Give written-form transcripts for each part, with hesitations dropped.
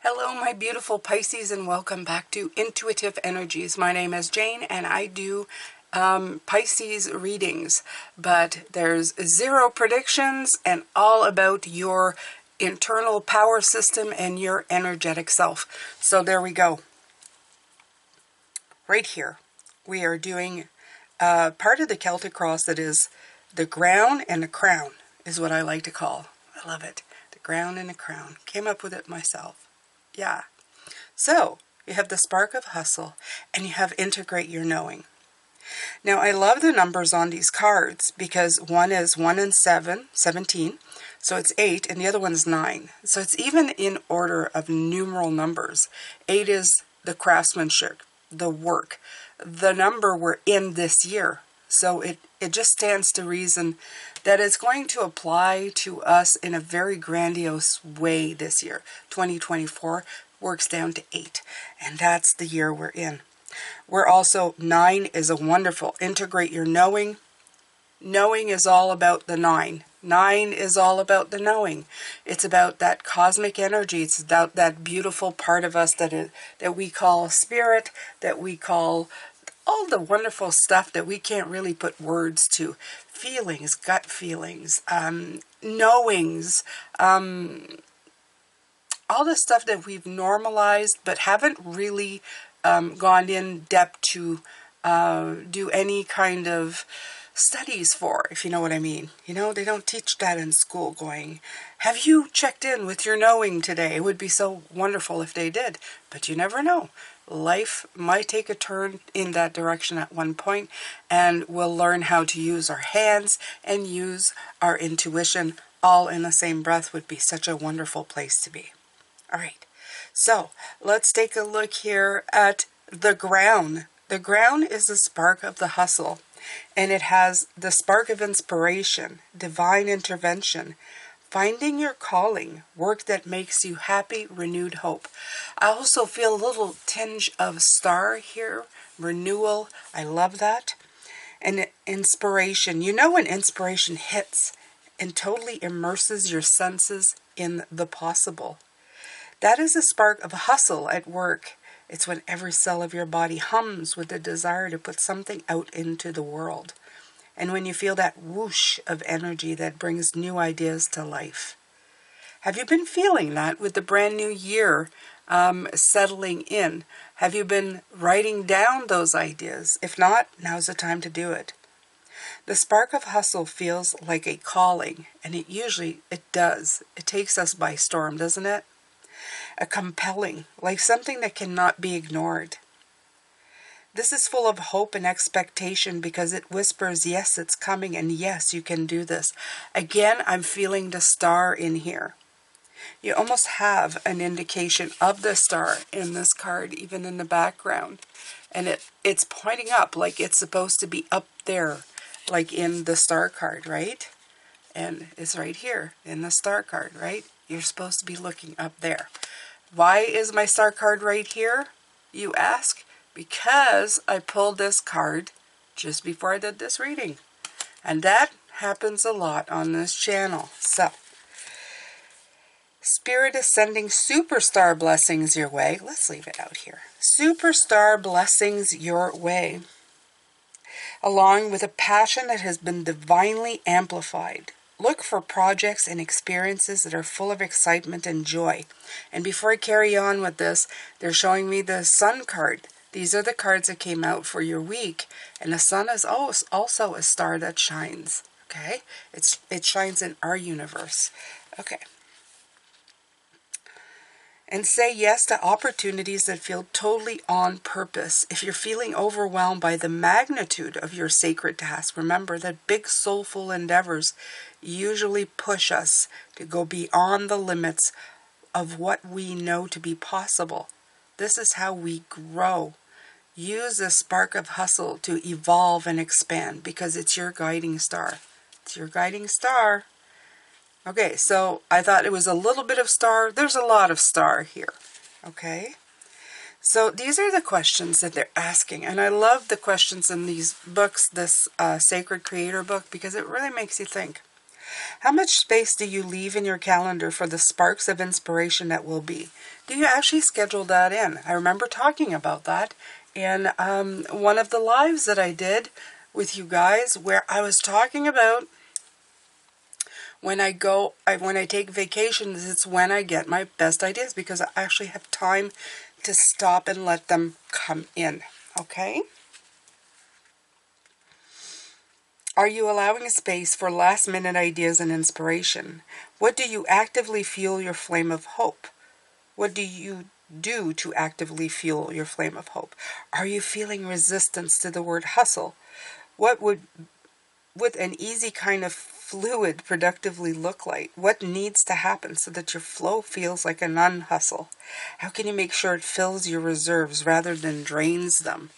Hello, my beautiful Pisces, and welcome back to Intuitive Energies. My name is Jane, and I do Pisces readings, but there's zero predictions and all about your internal power system and your energetic self. So there we go. Right here, we are doing part of the Celtic cross that is the ground and the crown, is what I like to call. I love it. The ground and the crown. Came up with it myself. Yeah. So, you have the spark of hustle, and you have integrate your knowing. Now, I love the numbers on these cards because one is 1 and 7, 17, so it's 8, and the other one's 9. So it's even in order of numeral numbers. 8 is the craftsmanship, the work, the number we're in this year. So it just stands to reason that it's going to apply to us in a very grandiose way this year. 2024 works down to 8, and that's the year we're in. We're also, 9 is a wonderful, integrate your knowing. Knowing is all about the 9. 9 is all about the knowing. It's about that cosmic energy. It's about that beautiful part of us that we call spirit, that we call all the wonderful stuff that we can't really put words to. Feelings, gut feelings, knowings, all the stuff that we've normalized but haven't really gone in depth to do any kind of studies for, if you know what I mean. You know, they don't teach that in school, going, have you checked in with your knowing today? It would be so wonderful if they did, but you never know. Life might take a turn in that direction at one point, and we'll learn how to use our hands and use our intuition all in the same breath. Would be such a wonderful place to be. All right, so let's take a look here at the ground. The ground is the spark of the hustle, and it has the spark of inspiration, divine intervention, finding your calling, work that makes you happy, renewed hope. I also feel a little tinge of star here, renewal. I love that. And inspiration. You know when inspiration hits and totally immerses your senses in the possible. That is a spark of hustle at work. It's when every cell of your body hums with the desire to put something out into the world. And when you feel that whoosh of energy that brings new ideas to life. Have you been feeling that with the brand new year settling in? Have you been writing down those ideas? If not, now's the time to do it. The spark of hustle feels like a calling, and it does. It takes us by storm, doesn't it? A compelling, like something that cannot be ignored. This is full of hope and expectation because it whispers, yes, it's coming, and yes, you can do this. Again, I'm feeling the star in here. You almost have an indication of the star in this card, even in the background. And it's pointing up like it's supposed to be up there, like in the star card, right? And it's right here in the star card, right? You're supposed to be looking up there. Why is my star card right here, you ask? Because I pulled this card just before I did this reading. And that happens a lot on this channel. So, Spirit is sending superstar blessings your way. Let's leave it out here. Superstar blessings your way. Along with a passion that has been divinely amplified. Look for projects and experiences that are full of excitement and joy. And before I carry on with this, they're showing me the Sun card. These are the cards that came out for your week. And the sun is also a star that shines. Okay? It shines in our universe. Okay. And say yes to opportunities that feel totally on purpose. If you're feeling overwhelmed by the magnitude of your sacred task, remember that big soulful endeavors usually push us to go beyond the limits of what we know to be possible. This is how we grow. Use the spark of hustle to evolve and expand because it's your guiding star. It's your guiding star. Okay, so I thought it was a little bit of star. There's a lot of star here. Okay, so these are the questions that they're asking. And I love the questions in these books, this Sacred Creator book, because it really makes you think. How much space do you leave in your calendar for the sparks of inspiration that will be? Do you actually schedule that in? I remember talking about that in one of the lives that I did with you guys, where I was talking about when I take vacations, it's when I get my best ideas, because I actually have time to stop and let them come in. Okay? Are you allowing a space for last-minute ideas and inspiration? What do you actively fuel your flame of hope? What do you do to actively fuel your flame of hope? Are you feeling resistance to the word hustle? What would an easy kind of fluid productively look like? What needs to happen so that your flow feels like a non-hustle? How can you make sure it fills your reserves rather than drains them?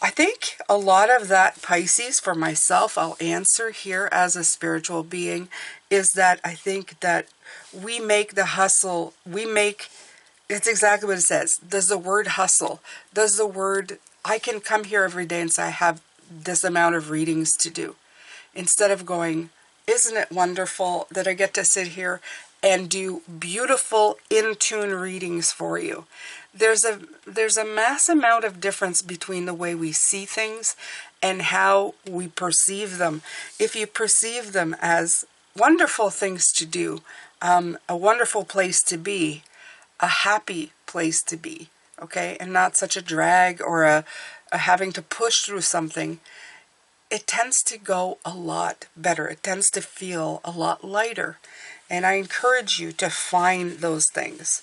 I think a lot of that, Pisces, for myself, I'll answer here as a spiritual being, is that I think that we make the hustle, it's exactly what it says. Does the word hustle, I can come here every day and say I have this amount of readings to do. Instead of going, isn't it wonderful that I get to sit here and do beautiful in-tune readings for you? There's a mass amount of difference between the way we see things and how we perceive them. If you perceive them as wonderful things to do, a wonderful place to be, a happy place to be, okay, and not such a drag or a having to push through something, it tends to go a lot better. It tends to feel a lot lighter. And I encourage you to find those things.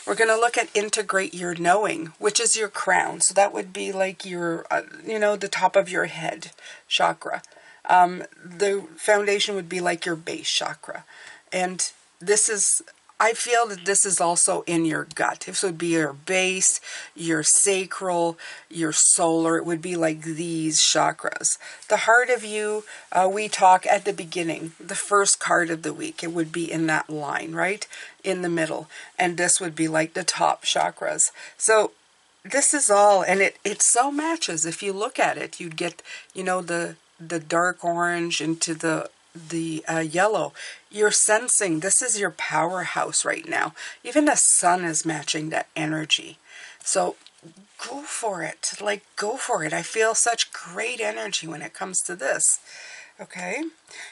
We're going to look at integrate your knowing, which is your crown. So that would be like your, the top of your head chakra. The foundation would be like your base chakra. And I feel that this is also in your gut. This would be your base, your sacral, your solar. It would be like these chakras. The heart of you, we talk at the beginning, the first card of the week. It would be in that line, right? In the middle. And this would be like the top chakras. So this is all, and it so matches. If you look at it, you'd get, the dark orange into the yellow. You're sensing this is your powerhouse right now. Even the sun is matching that energy. So go for it. Go for it. I feel such great energy when it comes to this. Okay?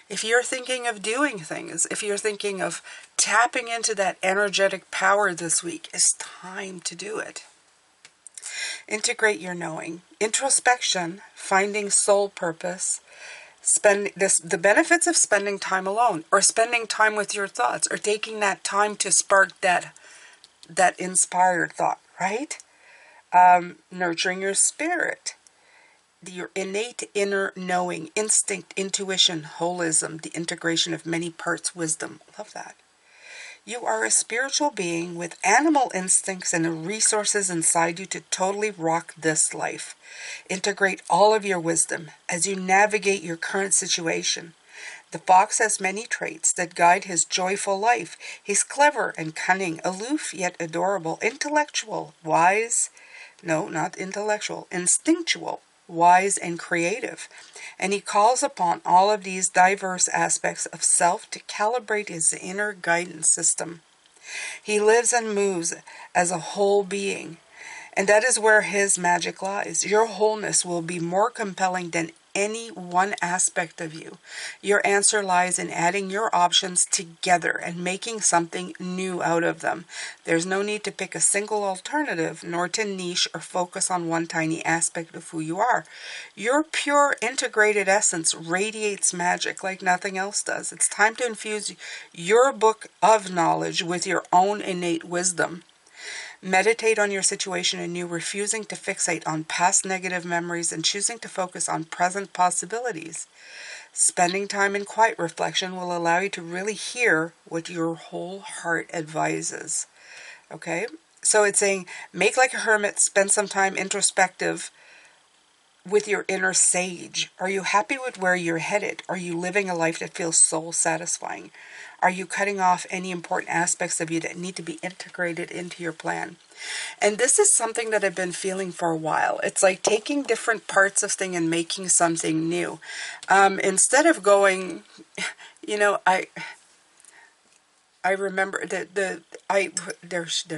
If you're thinking of doing things, if you're thinking of tapping into that energetic power this week, it's time to do it. Integrate your knowing. Introspection, finding soul purpose, the benefits of spending time alone, or spending time with your thoughts, or taking that time to spark that inspired thought, right? Nurturing your spirit, your innate inner knowing, instinct, intuition, holism, the integration of many parts, wisdom. Love that. You are a spiritual being with animal instincts and the resources inside you to totally rock this life. Integrate all of your wisdom as you navigate your current situation. The fox has many traits that guide his joyful life. He's clever and cunning, aloof yet adorable, intellectual, wise, no, not intellectual, instinctual, wise and creative. And he calls upon all of these diverse aspects of self to calibrate his inner guidance system. He lives and moves as a whole being, and that is where his magic lies. Your wholeness will be more compelling than any one aspect of you. Your answer lies in adding your options together and making something new out of them. There's no need to pick a single alternative, nor to niche or focus on one tiny aspect of who you are. Your pure integrated essence radiates magic like nothing else does. It's time to infuse your book of knowledge with your own innate wisdom. Meditate on your situation anew, refusing to fixate on past negative memories and choosing to focus on present possibilities. Spending time in quiet reflection will allow you to really hear what your whole heart advises. Okay? So it's saying, make like a hermit, spend some time introspective with your inner sage. Are you happy with where you're headed? Are you living a life that feels soul satisfying? Are you cutting off any important aspects of you that need to be integrated into your plan? And this is something that I've been feeling for a while. It's like taking different parts of thing and making something new. Instead of going, You know, I remember that they're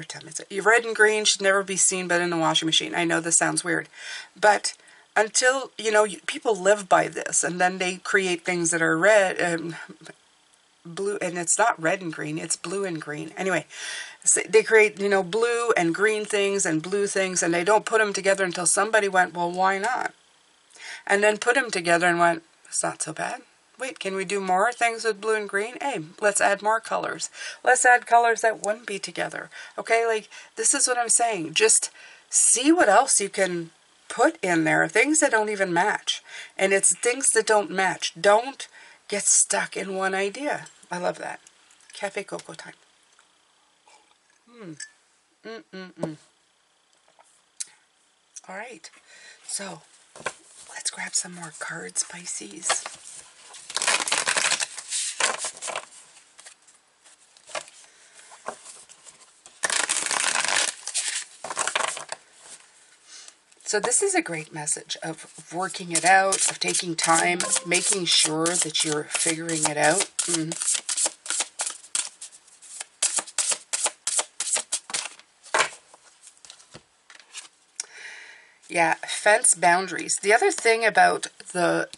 telling me red and green should never be seen but in the washing machine. I know this sounds weird, but until, you know, people live by this, and then they create things that are red and blue, and it's not red and green, it's blue and green. Anyway, so they create, you know, blue and green things and blue things, and they don't put them together until somebody went, well, why not? And then put them together and went, it's not so bad. Wait, can we do more things with blue and green? Hey, let's add more colors. Let's add colors that wouldn't be together. Okay, like, this is what I'm saying. Just see what else you can put in there. Things that don't even match. And it's things that don't match. Don't get stuck in one idea. I love that. Cafe Coco time. All right. So, let's grab some more cards, Pisces. So this is a great message of working it out, of taking time, making sure that you're figuring it out. Yeah, fence boundaries. The other thing about the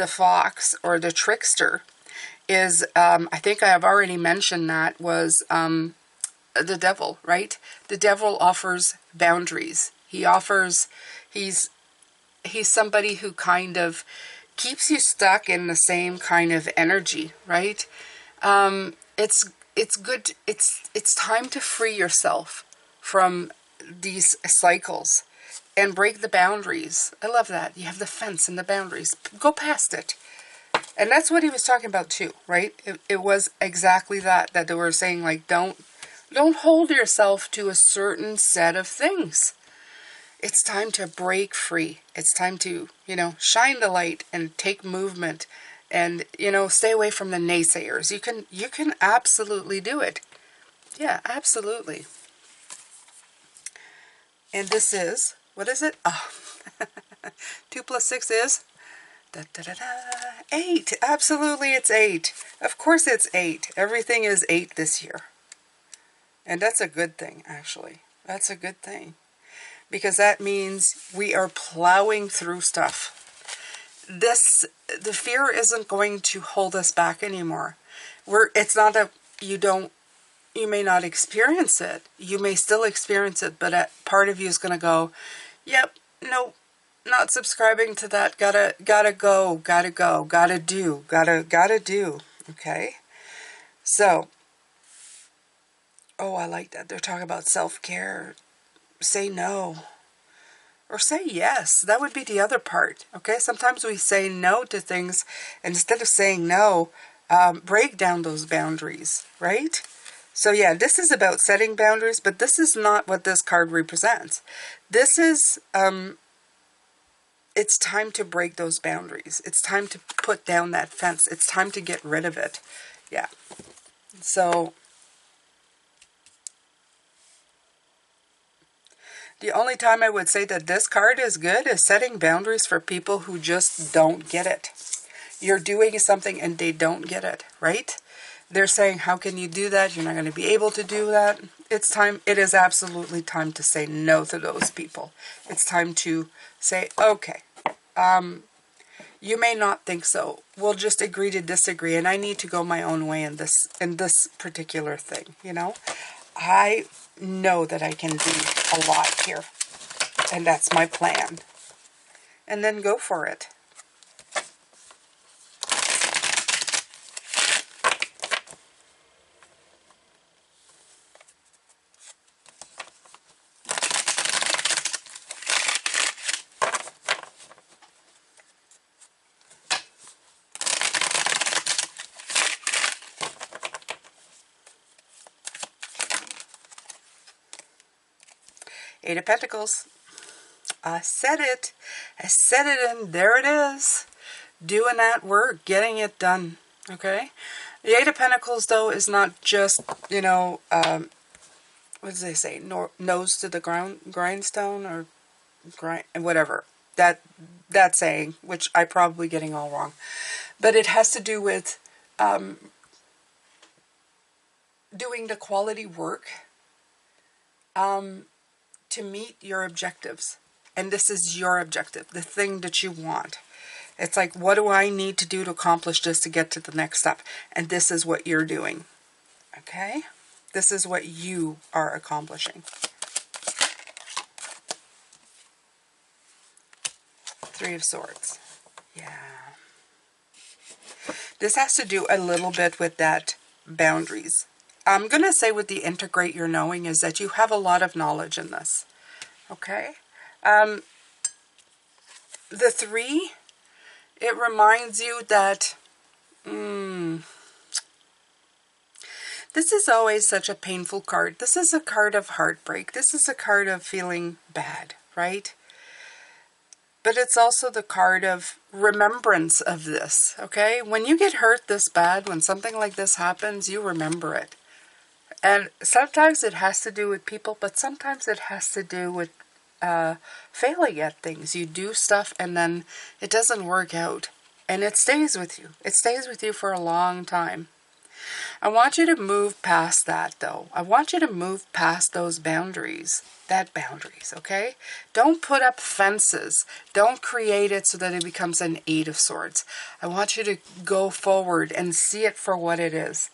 fox or the trickster is, I think I have already mentioned that, was the devil, right? The devil offers boundaries. He's somebody who kind of keeps you stuck in the same kind of energy, right? It's good. It's time to free yourself from these cycles and break the boundaries. I love that. You have the fence and the boundaries. Go past it. And that's what he was talking about too, right? It was exactly that they were saying, like, don't hold yourself to a certain set of things. It's time to break free. It's time to, you know, shine the light and take movement and, you know, stay away from the naysayers. You can absolutely do it. Yeah, absolutely. And this is, what is it? Oh, 2 plus 6 is 8. Absolutely, it's 8. Of course it's 8. Everything is 8 this year. And that's a good thing, actually. That's a good thing. Because that means we are plowing through stuff. The fear isn't going to hold us back anymore. It's not that you may not experience it. You may still experience it, but part of you is going to go, yep, nope, not subscribing to that. Gotta go, gotta do. Okay? So, oh, I like that. They're talking about self-care. Say no. Or say yes. That would be the other part. Okay? Sometimes we say no to things, and instead of saying no, break down those boundaries, right? So yeah, this is about setting boundaries, but this is not what this card represents. This is, it's time to break those boundaries. It's time to put down that fence. It's time to get rid of it. Yeah. So, the only time I would say that this card is good is setting boundaries for people who just don't get it. You're doing something and they don't get it, right? They're saying, how can you do that? You're not going to be able to do that. It's time. It is absolutely time to say no to those people. It's time to say, okay, you may not think so. We'll just agree to disagree, and I need to go my own way in this particular thing, you know? I know that I can do a lot here, and that's my plan. And then go for it. Eight of Pentacles. I said it. I said it, and there it is. Doing that work, getting it done. Okay? The Eight of Pentacles, though, is not just, you know, what do they say? Nose to the grindstone, or whatever. That saying, which I'm probably getting all wrong. But it has to do with doing the quality work to meet your objectives. And this is your objective, the thing that you want. It's like, what do I need to do to accomplish this to get to the next step? And this is what you're doing. Okay? This is what you are accomplishing. Three of Swords. Yeah. This has to do a little bit with that boundaries. I'm going to say with the integrate your knowing is that you have a lot of knowledge in this. Okay? The 3, it reminds you that this is always such a painful card. This is a card of heartbreak. This is a card of feeling bad, right? But it's also the card of remembrance of this, okay? When you get hurt this bad, when something like this happens, you remember it. And sometimes it has to do with people, but sometimes it has to do with failing at things. You do stuff and then it doesn't work out. And it stays with you. It stays with you for a long time. I want you to move past that, though. I want you to move past those boundaries. That boundaries, okay? Don't put up fences. Don't create it so that it becomes an 8 of Swords. I want you to go forward and see it for what it is.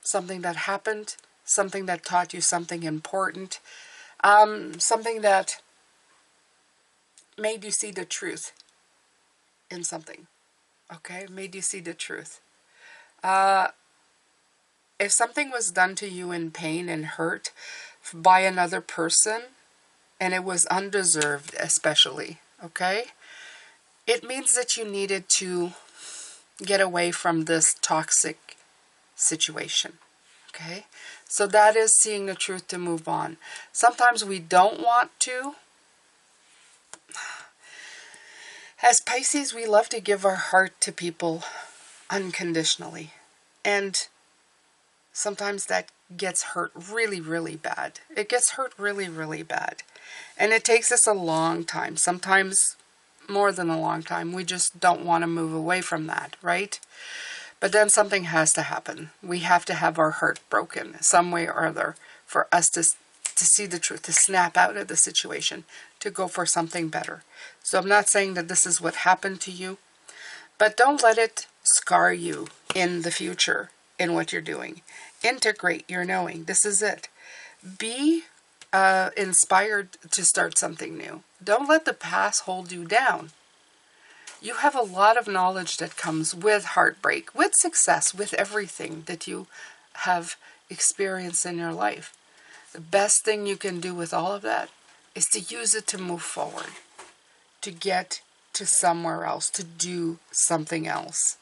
Something that happened, something that taught you something important, something that made you see the truth in something, okay? Made you see the truth. If something was done to you in pain and hurt by another person, and it was undeserved especially, okay? It means that you needed to get away from this toxic situation, okay? So that is seeing the truth to move on. Sometimes we don't want to. As Pisces, we love to give our heart to people unconditionally. And sometimes that gets hurt really, really bad. It gets hurt really, really bad. And it takes us a long time. Sometimes more than a long time. We just don't want to move away from that, right? But then something has to happen. We have to have our heart broken some way or other for us to see the truth, to snap out of the situation, to go for something better. So I'm not saying that this is what happened to you, but don't let it scar you in the future in what you're doing. Integrate your knowing. This is it. Be inspired to start something new. Don't let the past hold you down. You have a lot of knowledge that comes with heartbreak, with success, with everything that you have experienced in your life. The best thing you can do with all of that is to use it to move forward, to get to somewhere else, to do something else.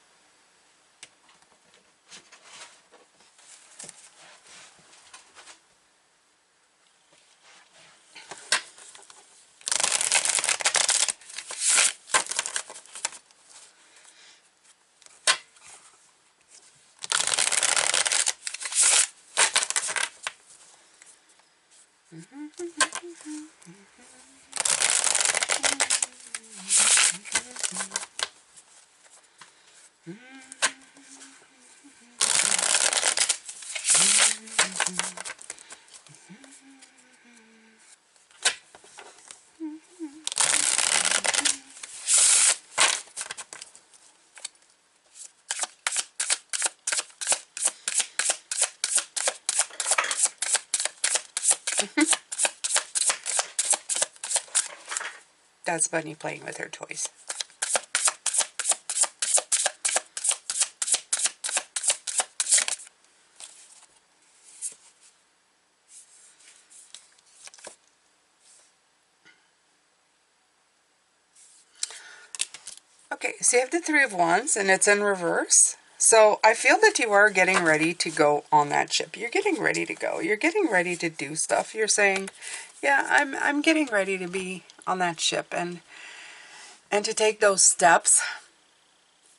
That's Bunny playing with her toys. Okay, so you have the Three of Wands, and it's in reverse. So I feel that you are getting ready to go on that ship. You're getting ready to go. You're getting ready to do stuff. You're saying, yeah, I'm getting ready to be on that ship and to take those steps.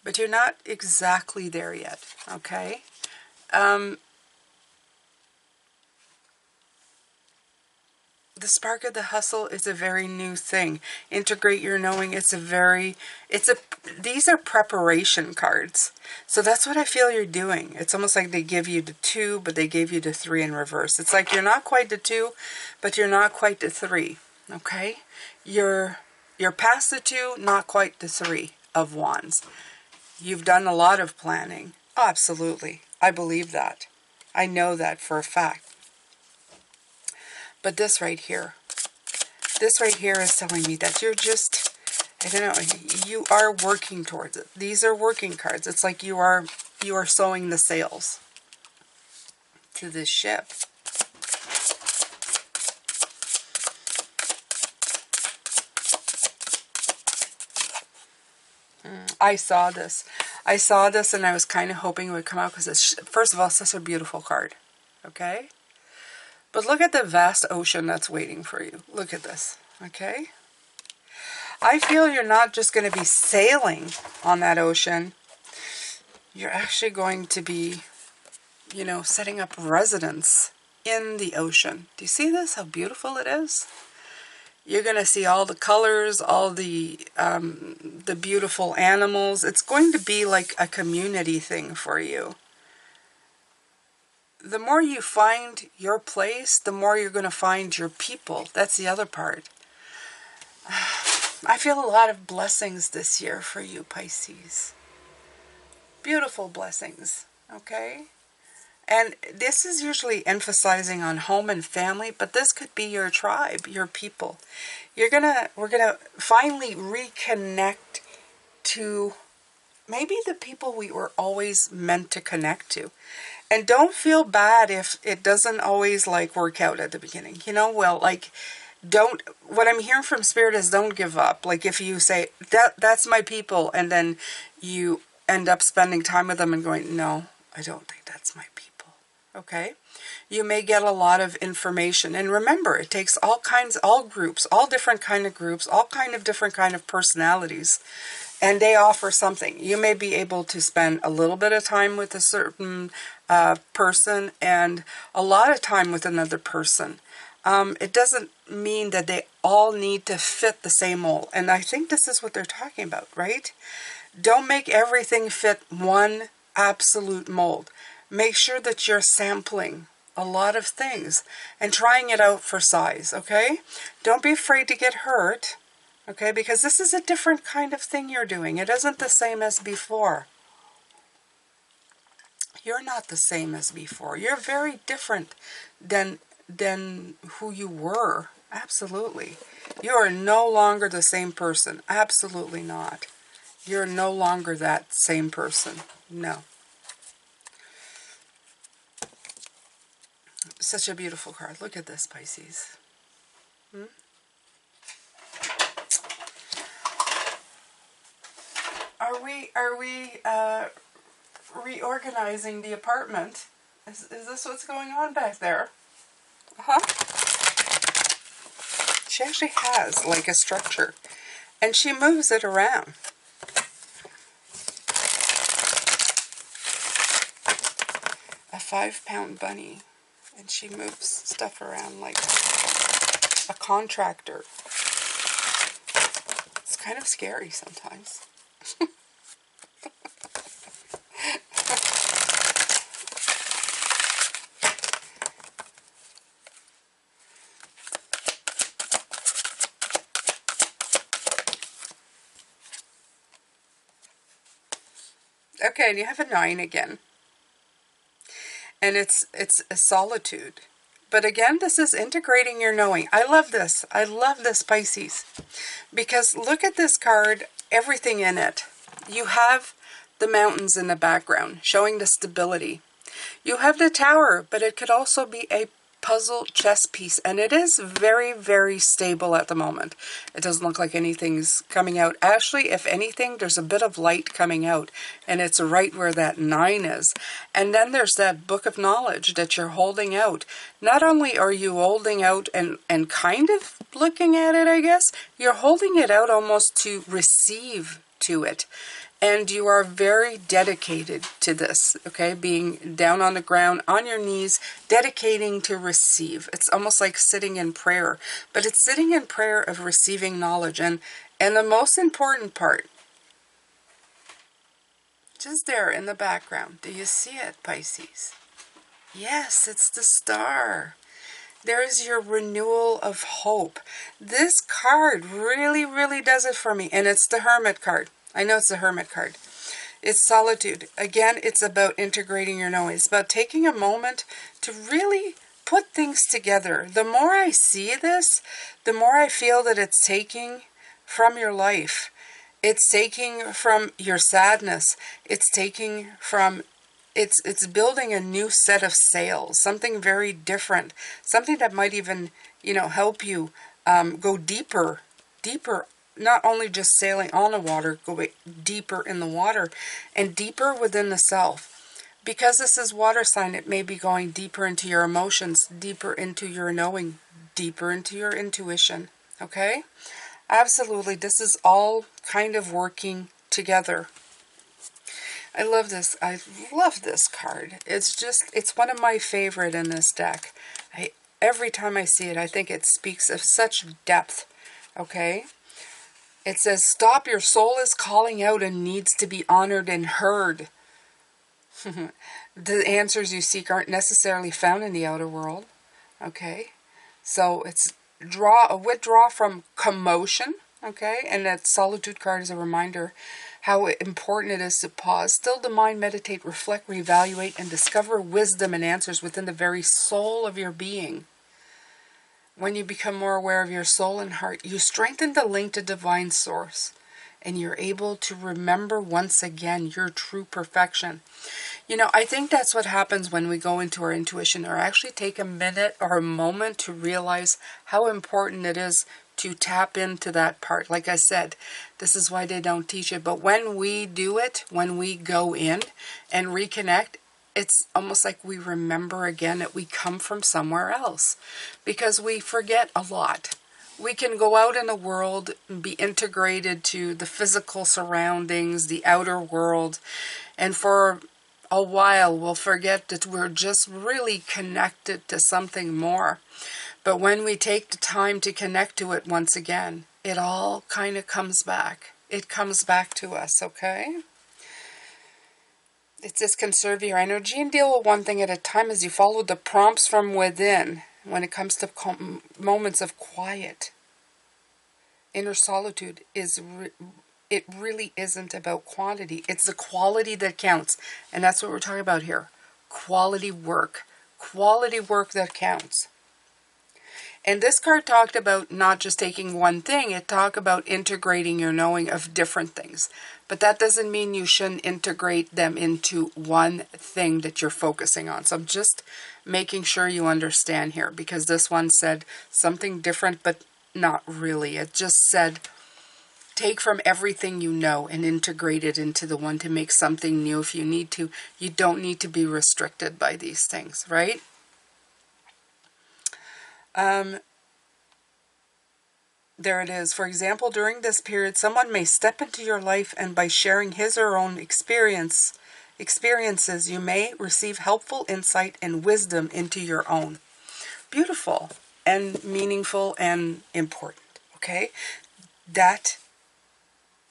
But you're not exactly there yet, okay? The The spark of the hustle is a very new thing. Integrate your knowing. These are preparation cards. So that's what I feel you're doing. It's almost like they give you the 2, but they gave you the 3 in reverse. It's like you're not quite the 2, but you're not quite the 3. Okay? You're past the 2, not quite the 3 of Wands. You've done a lot of planning. Oh, absolutely. I believe that. I know that for a fact. But this right here is telling me that you're just, I don't know, you are working towards it. These are working cards. It's like you are sewing the sails to this ship. I saw this. And I was kind of hoping it would come out because it's, first of all, it's such a beautiful card. Okay? But look at the vast ocean that's waiting for you. Look at this. Okay? I feel you're not just going to be sailing on that ocean. You're actually going to be, you know, setting up residence in the ocean. Do you see this? How beautiful it is? You're going to see all the colors, all the beautiful animals. It's going to be like a community thing for you. The more you find your place, the more you're going to find your people. That's the other part. I feel a lot of blessings this year for you, Pisces. Beautiful blessings, okay? And this is usually emphasizing on home and family, but this could be your tribe, your people. We're gonna finally reconnect to maybe the people we were always meant to connect to. And don't feel bad if it doesn't always like work out at the beginning. You know, well, like, what I'm hearing from Spirit is don't give up. Like if you say, that's my people, and then you end up spending time with them and going, no, I don't think that's my people. Okay? You may get a lot of information. And remember, it takes all groups, all different kind of groups, all kind of different kind of personalities. And they offer something. You may be able to spend a little bit of time with a certain person and a lot of time with another person. It doesn't mean that they all need to fit the same mold. And I think this is what they're talking about, right? Don't make everything fit one absolute mold. Make sure that you're sampling a lot of things and trying it out for size, okay? Don't be afraid to get hurt. Okay, because this is a different kind of thing you're doing. It isn't the same as before. You're not the same as before. You're very different than who you were. Absolutely. You are no longer the same person. Absolutely not. You're no longer that same person. No. Such a beautiful card. Look at this, Pisces. Are we reorganizing the apartment? Is this what's going on back there? She actually has like a structure, and she moves it around. A 5-pound bunny, and she moves stuff around like a contractor. It's kind of scary sometimes. Okay, and you have a 9 again. And it's a solitude. But again, this is integrating your knowing. I love this. I love this, Pisces. Because look at this card, everything in it. You have the mountains in the background, showing the stability. You have the tower, but it could also be a puzzle chess piece. And it is very, very stable at the moment. It doesn't look like anything's coming out. Actually, if anything, there's a bit of light coming out. And it's right where that 9 is. And then there's that book of knowledge that you're holding out. Not only are you holding out and kind of looking at it, I guess, you're holding it out almost to receive to it. And you are very dedicated to this, okay? Being down on the ground, on your knees, dedicating to receive. It's almost like sitting in prayer, but it's sitting in prayer of receiving knowledge. And the most important part, just there in the background, do you see it, Pisces? Yes, it's the star. There's your renewal of hope. This card really, really does it for me. And it's the Hermit card. I know it's the Hermit card. It's solitude. Again, it's about integrating your knowing. It's about taking a moment to really put things together. The more I see this, the more I feel that it's taking from your life. It's taking from your sadness. It's taking from, it's building a new set of sails, something very different, something that might even, help you go deeper, not only just sailing on the water, go deeper in the water and deeper within the self. Because this is water sign, it may be going deeper into your emotions, deeper into your knowing, deeper into your intuition. Okay? Absolutely. This is all kind of working together. I love this. I love this card. It's one of my favorite in this deck. Every time I see it, I think it speaks of such depth. Okay? It says, stop, your soul is calling out and needs to be honored and heard. The answers you seek aren't necessarily found in the outer world. Okay? So it's withdraw from commotion. Okay? And that solitude card is a reminder how important it is to pause, still the mind, meditate, reflect, reevaluate, and discover wisdom and answers within the very soul of your being. When you become more aware of your soul and heart, you strengthen the link to divine source, and you're able to remember once again your true perfection. I think that's what happens when we go into our intuition, or actually take a minute or a moment to realize how important it is to tap into that part. Like I said, this is why they don't teach it. But when we do it, when we go in and reconnect, it's almost like we remember again that we come from somewhere else, because we forget a lot. We can go out in the world and be integrated to the physical surroundings, the outer world, and for a while we'll forget that we're just really connected to something more. But when we take the time to connect to it once again, it all kind of comes back. It comes back to us, okay? It says conserve your energy and deal with one thing at a time as you follow the prompts from within when it comes to moments of quiet. Inner solitude it really isn't about quantity. It's the quality that counts. And that's what we're talking about here. Quality work. Quality work that counts. And this card talked about not just taking one thing, it talked about integrating your knowing of different things. But that doesn't mean you shouldn't integrate them into one thing that you're focusing on. So I'm just making sure you understand here, because this one said something different, but not really. It just said, take from everything you know and integrate it into the one to make something new if you need to. You don't need to be restricted by these things, right? There it is. For example, during this period, someone may step into your life, and by sharing his or her own experiences, you may receive helpful insight and wisdom into your own. Beautiful and meaningful and important. Okay? That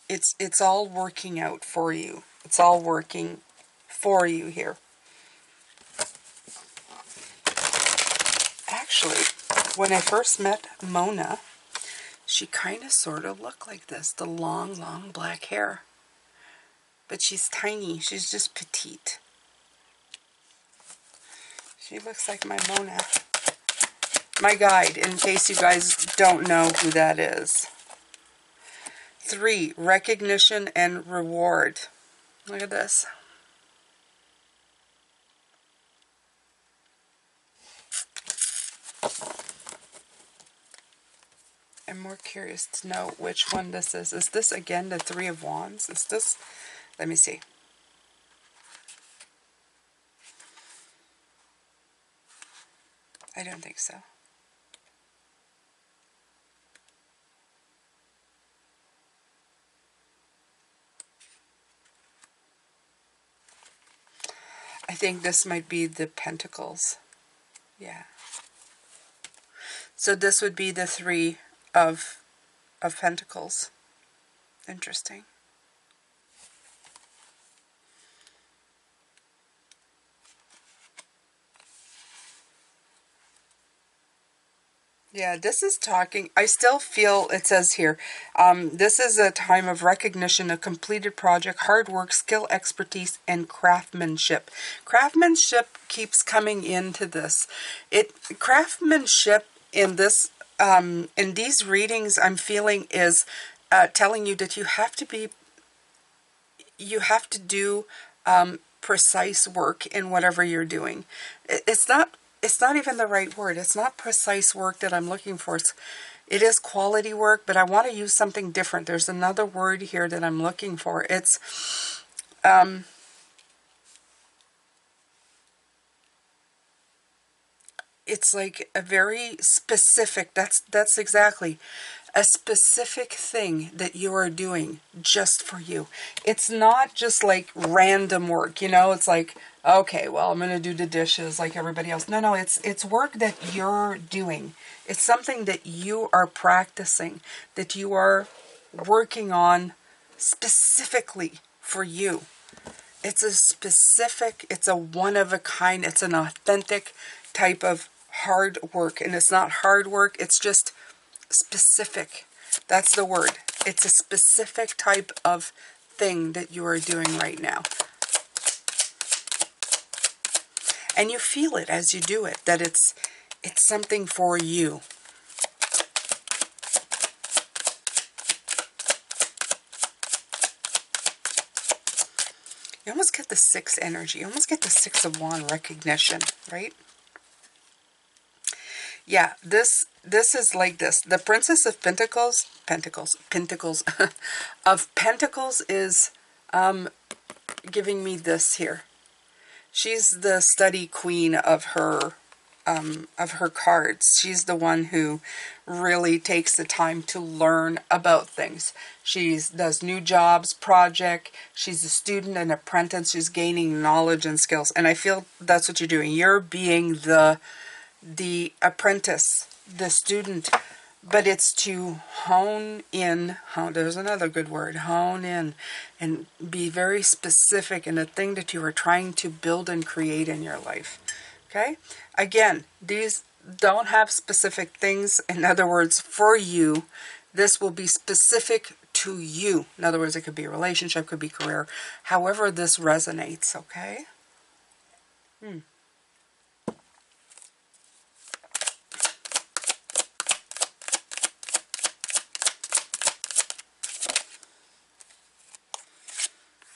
it's all working out for you. It's all working for you here. Actually, when I first met Mona, she kind of sort of looked like this, the long, long black hair. But she's tiny. She's just petite. She looks like my Mona. My guide, in case you guys don't know who that is. 3, recognition and reward. Look at this. I'm more curious to know which one this is. Is this, again, the 3 of Wands? Is this... Let me see. I don't think so. think this might be the Pentacles. Yeah. So this would be the Three of Pentacles. Interesting. Yeah, this is talking, I still feel, it says here, this is a time of recognition, a completed project, hard work, skill, expertise, and craftsmanship. Craftsmanship keeps coming into this. Craftsmanship in this, in these readings, I'm feeling is telling you that you have to do precise work in whatever you're doing. It's not even the right word. It's not precise work that I'm looking for. It is quality work, but I want to use something different. There's another word here that I'm looking for. It's like a very specific, that's exactly a specific thing that you are doing just for you. It's not just like random work, you know, it's like, okay, well, I'm going to do the dishes like everybody else. No, it's work that you're doing. It's something that you are practicing, that you are working on specifically for you. It's a specific, it's a one of a kind, it's an authentic type of hard work. And it's not hard work, it's just specific. That's the word. It's a specific type of thing that you are doing right now. And you feel it as you do it, that it's something for you. You almost get the Six energy. You almost get the Six of Wands recognition, right? Yeah, this is like this. The Princess of Pentacles of Pentacles is giving me this here. She's the study queen of her cards. She's the one who really takes the time to learn about things. She does new jobs, project. She's a student and apprentice. She's gaining knowledge and skills. And I feel that's what you're doing. You're being the apprentice, the student, but it's to hone in, there's another good word, hone in, and be very specific in the thing that you are trying to build and create in your life. Okay? Again, these don't have specific things. In other words, for you, this will be specific to you. In other words, it could be a relationship, could be career, however this resonates, okay?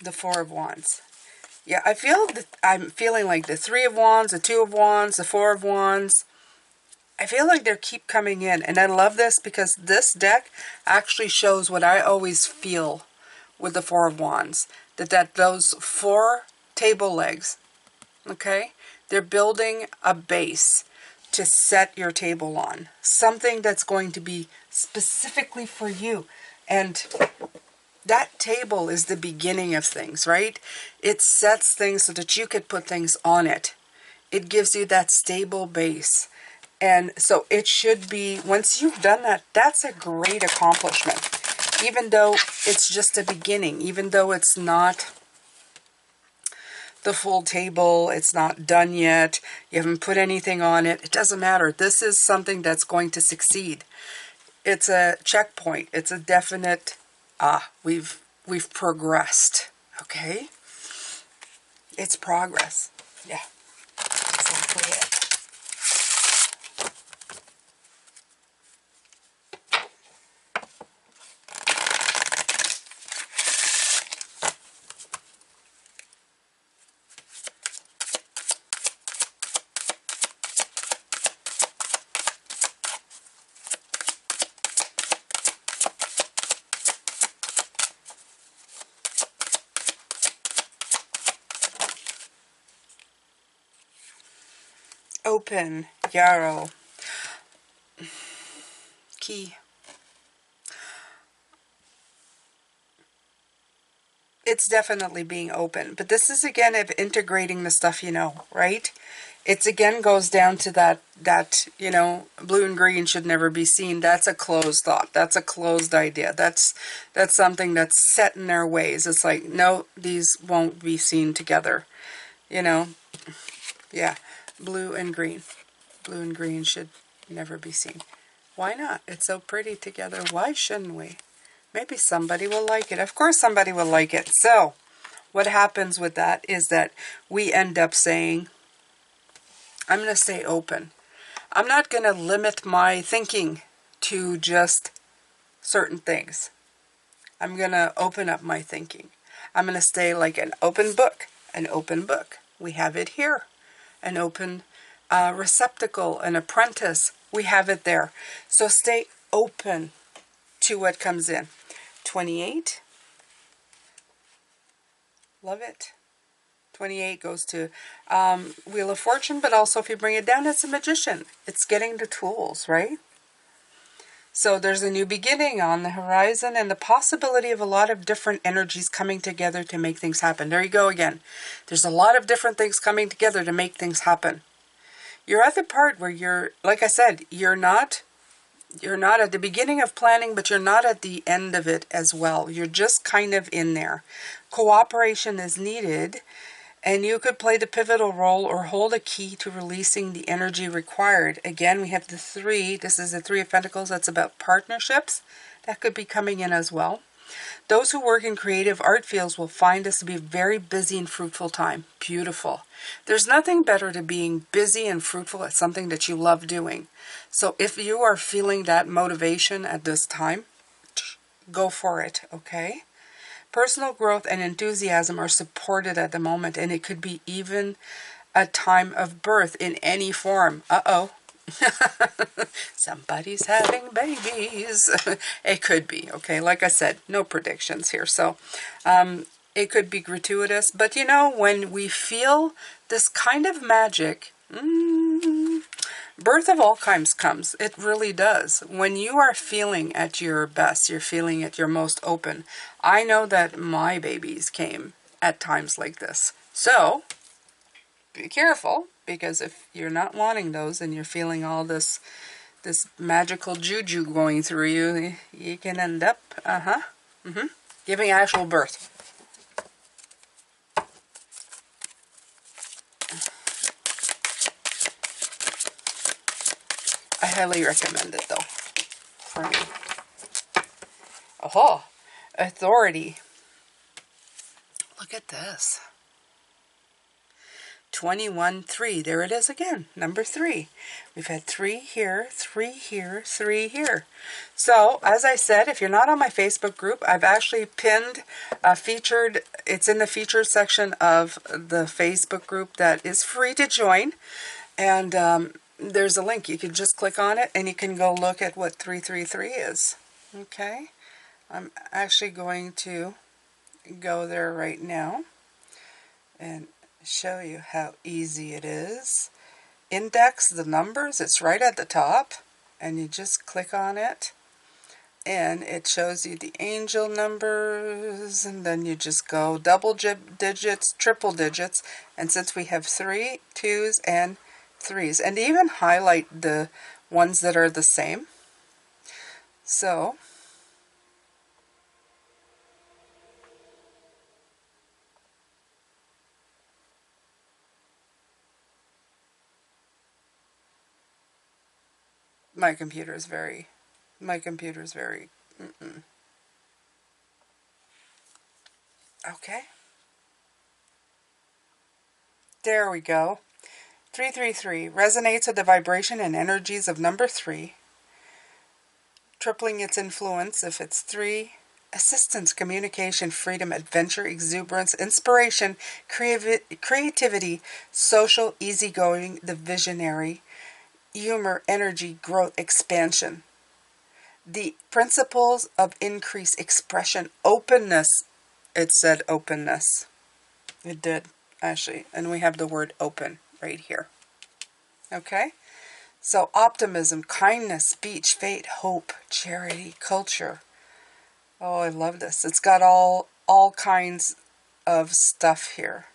The Four of Wands. Yeah, I feel that I'm feeling like the Three of Wands, the Two of Wands, the Four of Wands. I feel like they keep coming in. And I love this because this deck actually shows what I always feel with the Four of Wands. That those four table legs, okay, they're building a base to set your table on. Something that's going to be specifically for you. And that table is the beginning of things, right? It sets things so that you could put things on it. It gives you that stable base. And so it should be, once you've done that, that's a great accomplishment. Even though it's just a beginning, even though it's not the full table, it's not done yet, you haven't put anything on it, it doesn't matter. This is something that's going to succeed. It's a checkpoint. It's a definite, we've progressed, okay? It's progress. Yeah, exactly it. Open, yarrow, key. it's definitely being open. But this is again of integrating the stuff you know, right? It's again goes down to that you know, blue and green should never be seen. That's a closed thought. That's a closed idea. That's something that's set in their ways. It's like, no, these won't be seen together. You know, yeah, blue and green. Blue and green should never be seen. Why not? It's so pretty together. Why shouldn't we? Maybe somebody will like it. Of course somebody will like it. So what happens with that is that we end up saying, I'm going to stay open. I'm not going to limit my thinking to just certain things. I'm going to open up my thinking. I'm going to stay like an open book. An open book. We have it here. An open receptacle, an apprentice. We have it there. So stay open to what comes in. 28. Love it. 28 goes to Wheel of Fortune, but also if you bring it down, it's a magician. It's getting the tools, right? So there's a new beginning on the horizon and the possibility of a lot of different energies coming together to make things happen. There you go again. There's a lot of different things coming together to make things happen. You're at the part where you're, like I said, you're not at the beginning of planning, but you're not at the end of it as well. You're just kind of in there. Cooperation is needed. And you could play the pivotal role or hold a key to releasing the energy required. Again, we have the 3. This is the 3 of Pentacles. That's about partnerships. That could be coming in as well. Those who work in creative art fields will find this to be a very busy and fruitful time. Beautiful. There's nothing better to being busy and fruitful at something that you love doing. So if you are feeling that motivation at this time, go for it, okay? Personal growth and enthusiasm are supported at the moment, and it could be even a time of birth in any form. Uh-oh. Somebody's having babies. It could be, okay? Like I said, no predictions here. So it could be gratuitous. But, you know, when we feel this kind of magic, birth of all kinds comes. It really does. When you are feeling at your best, you're feeling at your most open. I know that my babies came at times like this. So, be careful, because if you're not wanting those and you're feeling all this magical juju going through you, you can end up, giving actual birth. I highly recommend it, though, for me. Oh, authority. Look at this. 21-3. There it is again. Number 3. We've had 3 here, 3 here, 3 here. So, as I said, if you're not on my Facebook group, I've actually pinned featured. It's in the featured section of the Facebook group that is free to join. And there's a link. You can just click on it and you can go look at what 333 is. Okay? I'm actually going to go there right now and show you how easy it is. Index the numbers. It's right at the top. And you just click on it. And it shows you the angel numbers. And then you just go double digits, triple digits. And since we have 3, 2s, and 3s, and even highlight the ones that are the same. So my computer is very okay. There we go. 333 resonates with the vibration and energies of number 3, tripling its influence if it's 3. Assistance, communication, freedom, adventure, exuberance, inspiration, creativity, social, easygoing, the visionary, humor, energy, growth, expansion. The principles of increased expression, openness. It said openness. It did, actually. And we have the word open right here. Okay? So optimism, kindness, speech, fate, hope, charity, culture. Oh, I love this. It's got all all kinds of stuff here.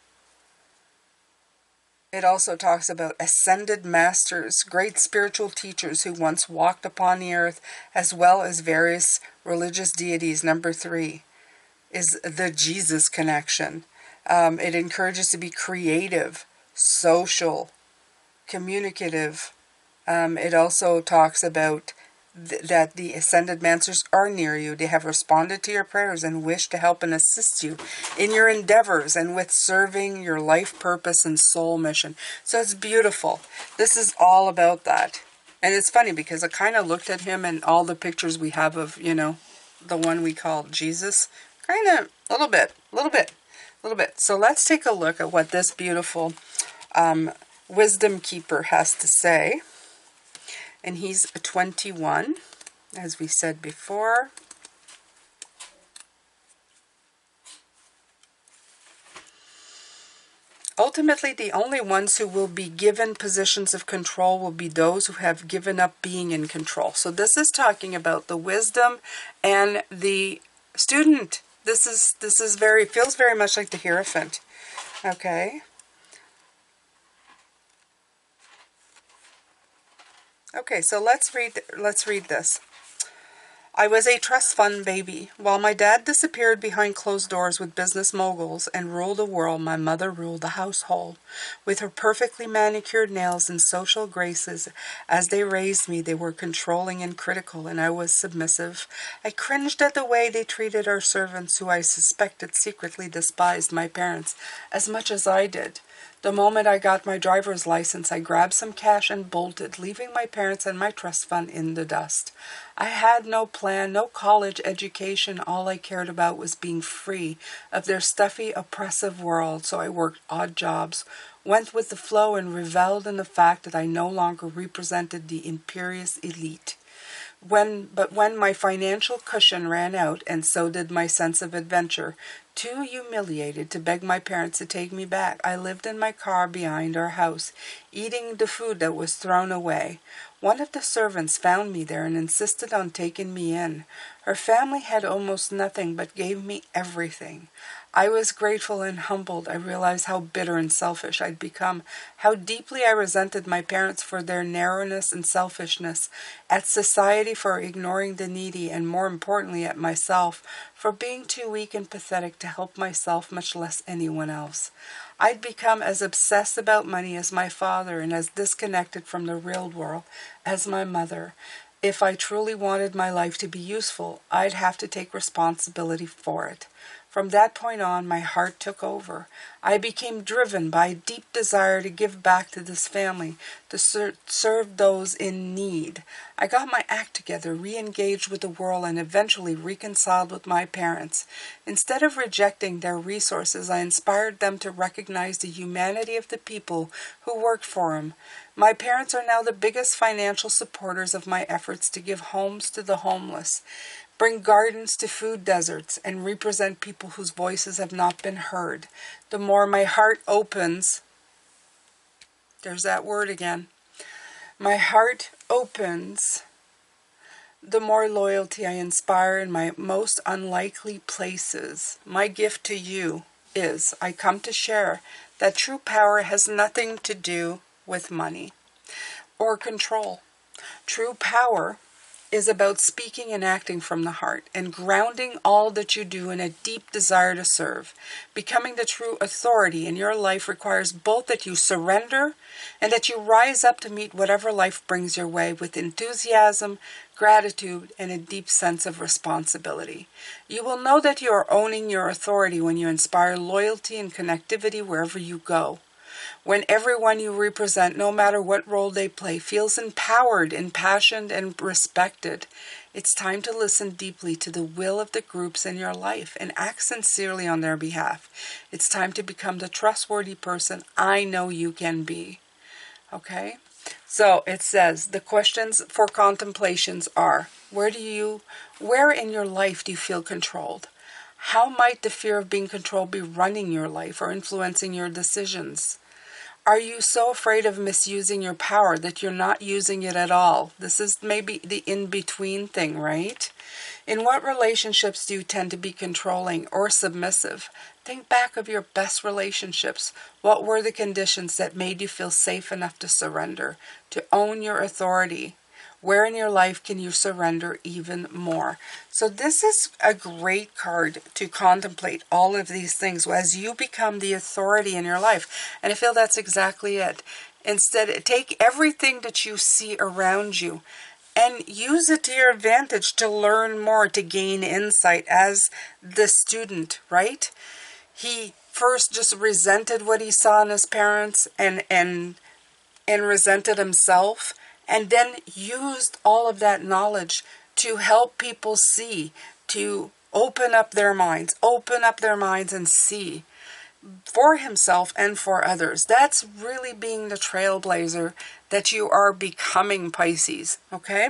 It also talks about ascended masters, great spiritual teachers who once walked upon the earth, as well as various religious deities. Number 3 is the Jesus connection. It encourages to be creative, social, communicative. It also talks about that the ascended masters are near you. They have responded to your prayers and wish to help and assist you in your endeavors and with serving your life purpose and soul mission. So it's beautiful. This is all about that. And it's funny because I kind of looked at him and all the pictures we have of, the one we call Jesus. Kind of a little bit. So let's take a look at what this beautiful wisdom keeper has to say. And he's 21, as we said before. Ultimately, the only ones who will be given positions of control will be those who have given up being in control. So this is talking about the wisdom and the student. This is feels very much like the Hierophant. Okay. Okay, so let's read this. I was a trust fund baby. While my dad disappeared behind closed doors with business moguls and ruled the world, my mother ruled the household. With her perfectly manicured nails and social graces, as they raised me, they were controlling and critical, and I was submissive. I cringed at the way they treated our servants, who I suspected secretly despised my parents as much as I did. The moment I got my driver's license, I grabbed some cash and bolted, leaving my parents and my trust fund in the dust. I had no plan, no college education. All I cared about was being free of their stuffy, oppressive world, so I worked odd jobs, went with the flow, and reveled in the fact that I no longer represented the imperious elite. But when my financial cushion ran out, and so did my sense of adventure, too humiliated to beg my parents to take me back, I lived in my car behind our house, eating the food that was thrown away. One of the servants found me there and insisted on taking me in. Her family had almost nothing, but gave me everything. I was grateful and humbled. I realized how bitter and selfish I'd become, how deeply I resented my parents for their narrowness and selfishness, at society for ignoring the needy, and more importantly at myself for being too weak and pathetic to help myself, much less anyone else. I'd become as obsessed about money as my father and as disconnected from the real world as my mother. If I truly wanted my life to be useful, I'd have to take responsibility for it. From that point on, my heart took over. I became driven by a deep desire to give back to this family, to serve those in need. I got my act together, re-engaged with the world, and eventually reconciled with my parents. Instead of rejecting their resources, I inspired them to recognize the humanity of the people who worked for them. My parents are now the biggest financial supporters of my efforts to give homes to the homeless, bring gardens to food deserts, and represent people whose voices have not been heard. The more my heart opens, there's that word again, my heart opens, the more loyalty I inspire in my most unlikely places. My gift to you is, I come to share that true power has nothing to do with money or control. True power is about speaking and acting from the heart and grounding all that you do in a deep desire to serve. Becoming the true authority in your life requires both that you surrender and that you rise up to meet whatever life brings your way with enthusiasm, gratitude, and a deep sense of responsibility. You will know that you are owning your authority when you inspire loyalty and connectivity wherever you go. When everyone you represent, no matter what role they play, feels empowered, impassioned, and respected, it's time to listen deeply to the will of the groups in your life and act sincerely on their behalf. It's time to become the trustworthy person I know you can be. Okay? So it says, the questions for contemplations are, where in your life do you feel controlled? How might the fear of being controlled be running your life or influencing your decisions? Are you so afraid of misusing your power that you're not using it at all? This is maybe the in-between thing, right? In what relationships do you tend to be controlling or submissive? Think back of your best relationships. What were the conditions that made you feel safe enough to surrender, to own your authority? Where in your life can you surrender even more? So this is a great card to contemplate all of these things as you become the authority in your life. And I feel that's exactly it. Instead, take everything that you see around you and use it to your advantage to learn more, to gain insight as the student, right? He first just resented what he saw in his parents and resented himself, and then used all of that knowledge to help people see, to open up their minds and see for himself and for others. That's really being the trailblazer that you are becoming, Pisces. Okay?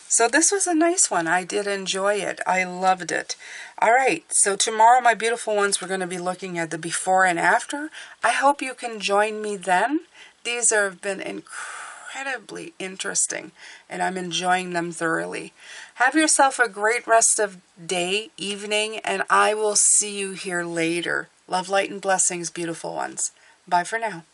So this was a nice one. I did enjoy it. I loved it. All right. So tomorrow, my beautiful ones, we're going to be looking at the before and after. I hope you can join me then. These have been incredibly interesting, and I'm enjoying them thoroughly. Have yourself a great rest of day, evening, and I will see you here later. Love, light, and blessings, beautiful ones. Bye for now.